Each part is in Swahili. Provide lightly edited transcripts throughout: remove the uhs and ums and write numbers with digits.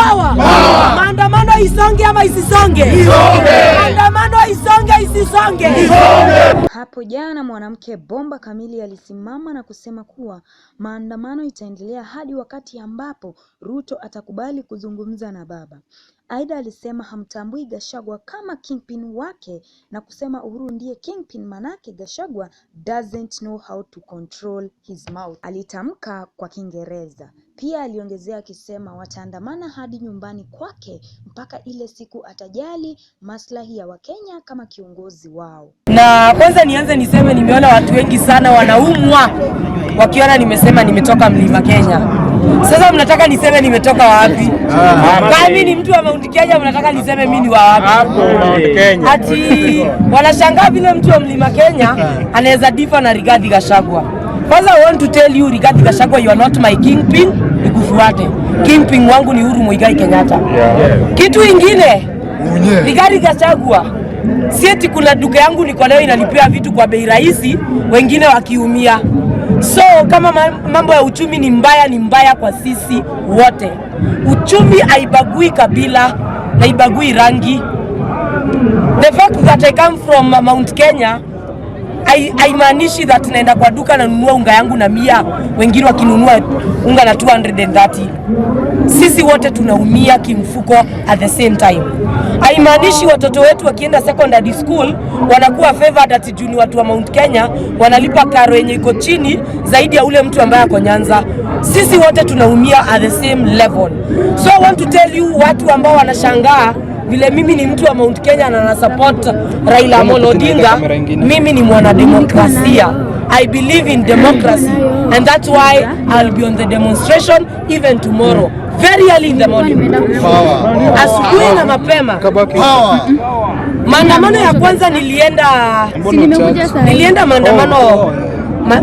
Power. Maandamano isonge ama isisonge? Maandamano isonge isisonge? Hapo jana mwanamke bomba kamili alisimama na kusema kuwa maandamano itaendelea hadi wakati ambapo Ruto atakubali kuzungumza na baba. Aidha alisema hamtambui Gachagua kama kingpin wake na kusema Uhuru ndiye kingpin, manake Gachagua doesn't know how to control his mouth. Alitamka kwa Kiingereza. Pia aliongezea akisema wataandamana hadi nyumbani kwake mpaka ile siku atajali maslahi ya Wakenya kama kiongozi wao. Na kwanza nianze niseme nimeona watu wengi sana wanaumwa wakiona nimesema nimetoka Mlima Kenya. Sasa mnataka niseme nimetoka wapi? Kama mimi ni mtu wa Mount Kenya, mnataka niseme mimi ni wa wapi? Hapo Mount Kenya. Ati wanashangaa vile mtu wa Mlima Kenya anaweza difa na Rigathi Gachagua. Kwanza I want to tell you, Rigathi Gachagua, you are not my kingpin, nikufuate. Kingpin wangu ni Uhuru Muigai Kenyatta. Kitu ingine, Rigathi Gachagua, sieti kuna duka yangu niko nayo inalipia vitu kwa bei rahisi, wengine wakiumia. So kama mambo ya uchumi ni mbaya kwa sisi wote. Uchumi haibagui kabila na haibagui rangi. The fact that I come from Mount Kenya haimaanishi that naenda kwa duka na nunua unga yangu na 100, wengine wakinunua unga na 230. Sisi wote tunaumia kimfuko at the same time. Haimaanishi watoto wetu wakienda secondary school wanakuwa favored at juni watu wa Mount Kenya wanalipa karo yenye iko chini zaidi ya ule mtu ambaye ako Nyanza. Sisi wote tunaumia at the same level. So I want to tell you, watu ambao wanashangaa vile mimi ni mtu wa Mount Kenya na support Raila Amolo Odinga, mimi ni mwanademokrasia. I believe in democracy, and that's why I'll be on the demonstration even tomorrow, very early in the morning. Asubuhi na mapema. Maandamano ya kwanza nilienda maandamano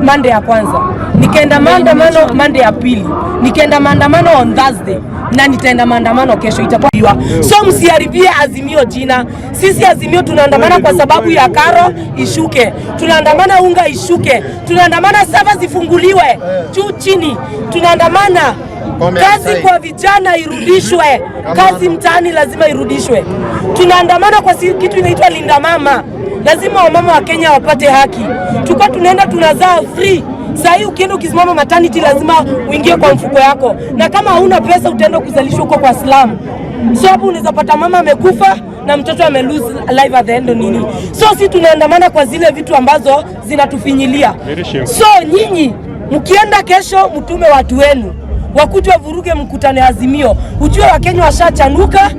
Monday ya kwanza, nikaenda maandamano Monday ya pili, nikaenda maandamano on Thursday, na nitaenda maandamano kesho itakuwa. So msiharibie Azimio jina. Sisi Azimio tunaandamana kwa sababu ya karo ishuke, tunaandamana unga ishuke, tunaandamana sava zifunguliwe juu chini, tunaandamana kazi kwa vijana irudishwe, kazi mtaani lazima irudishwe. Tunaandamana kwa kitu inaitwa Linda Mama. Lazima wamama wa Kenya wapate haki. Tuko tunaenda tunazaa free. Sasa ukienda ukisimama maternity lazima uingie kwa mfuko yako. Na kama hauna pesa utaenda kuzalishwa huko kwa slum. So hapo unaweza pata mama amekufa na mtoto ame lose life at the end nini. So sisi tunaandamana kwa zile vitu ambazo zinatufinyilia. So nyinyi mkienda kesho mtume watu wenu wakuje wavuruge mkutano wa Azimio. Ujue Wakenya washachanuka.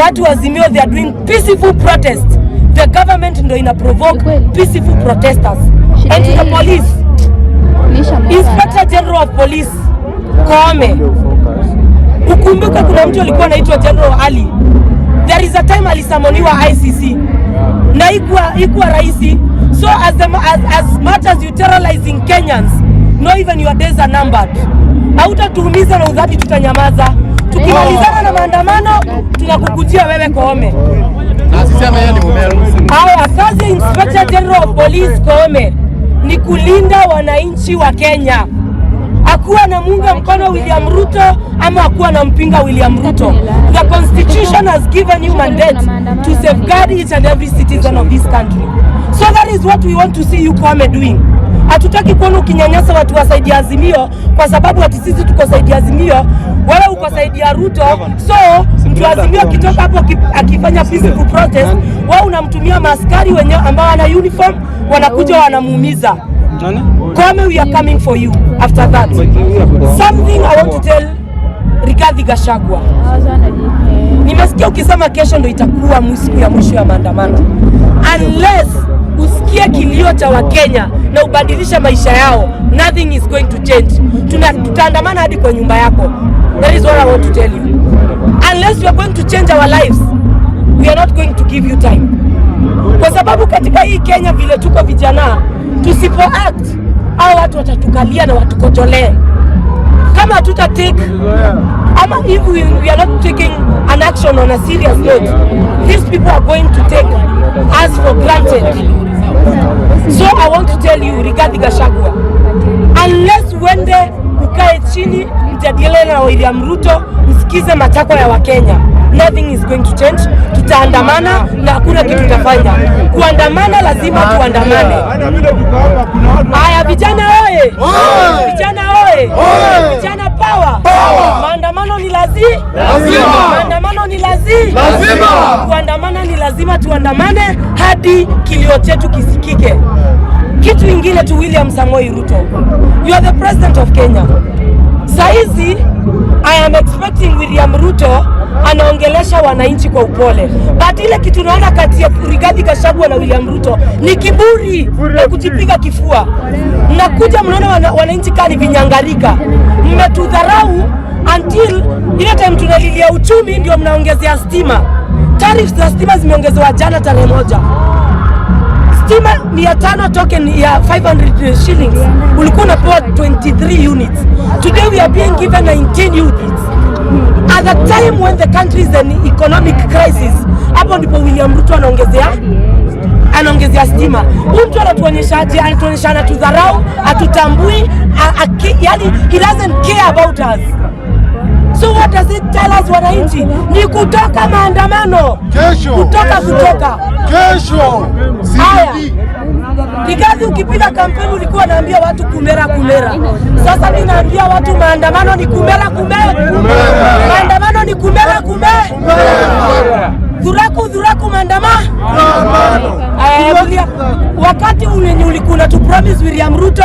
Watu wa Azimio they are doing peaceful protest. The government ndo ina provoke peaceful protesters. And to the police, Inspector General of Police Koome, ukumbuka kuna mtu alikuwa anaitwa General Ali. There is a time alisamoniwa ICC na ikuwa raisi. So as much as you terrorizing Kenyans, no even your days are numbered. Hautatuumiza na udhati tutanyamaza. Tukimalizana na maandamano tunakukujia wewe Koome. Haya, kazi Inspector General of Police Koome ni kulinda wananchi wa Kenya. Hakuwa na munga mkono William Ruto ama hakuwa na mpinga William Ruto. The Constitution has given you mandate to safeguard each and every citizen of this country. So that is what we want to see you Koome doing. Hatutaki kuona ukinyanyasa watu wa saidi Azimio kwa sababu ati sisi tuko saidi Azimio, wewe uko saidi ya Ruto. So mtu Azimio kitoka hapo akifanya peaceful protest, wewe unamtumia maaskari wenye ambao wana uniform wanakuja wanamuumiza. Koome, we are coming for you after that. Something I want to tell Rigathi Gachagua. Nimesikia ukisema kesho ndo itakuwa siku ya mwisho ya maandamano. Unless usikie kilio cha Wakenya na ubadilisha maisha yao, nothing is going to change. Tutaandamana hadi kwa nyumba yako. That is what I want to tell you. Unless we are going to change our lives, we are not going to give you time. Kwa sababu katika hii Kenya vile tuko vijana, tusipo act, hao watu watatukalia na watukojolee. Kama hatuta take, ama if we are not taking an action on a serious note, these people are going to take us for granted. So I want to tell you, Rigathi Gachagua, unless wende ukae chini mjadiliane na William Ruto, tusikize matakwa ya Wakenya, nothing is going to change. Tutaandamana na hakuna kitu tutafanya. Kuandamana lazima tuandamane. Haya vijana oye! Vijana oye! Vijana power! Maandamano ni lazima. Maandamano ni lazima. Kuandamana ni lazima, tuandamane hadi kilio chetu kisikike. Kitu ingine tu, William Samoei Ruto, you are the president of Kenya. Saizi I am expecting William Ruto anaongelesha wananchi kwa upole, but ile kitu naona kati ya Rigathi Gachagua na William Ruto ni kiburi na kujipiga kifua. Mnakuja mnaona wananchi kani vinyangalika, mmetudharau until ile time tunalilia uchumi ndio mnaongezea stima. Tariffs za stima zimeongezewa jana tarehe 1. Stima 500 token ya 500 shillings ulikuwa unapewa 23 units. Today we are being given 19 units. At the time when the country is in economic crisis, hapo ndipo William Ruto anaongezea stima. Mtu anatuonyesha anatudharau, atutambui, yani he doesn't care about us. So what does it tell us wananchi? Ni kutoka maandamano. Kutoka. Kesho. Haya. Rigathi ukipiga kampeni ulikuwa naambia watu kumera. Sasa mimi naambia watu maandamano ni kumera. Maandamano ni kumera. Dhuraku maandamano. Wakati ule ulikuwa tu promise William Ruto,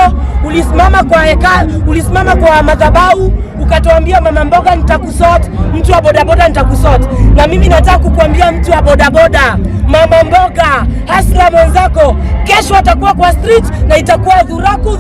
ulisimama kwa madhabahu ukatuambia mama mboga nitakusort, mtu wa bodaboda nitakusort. Na mimi nataka kukuambia mtu wa bodaboda, mama mboga, hasla mwenzako, kesho atakuwa kwa street na itakuwa dhuraku.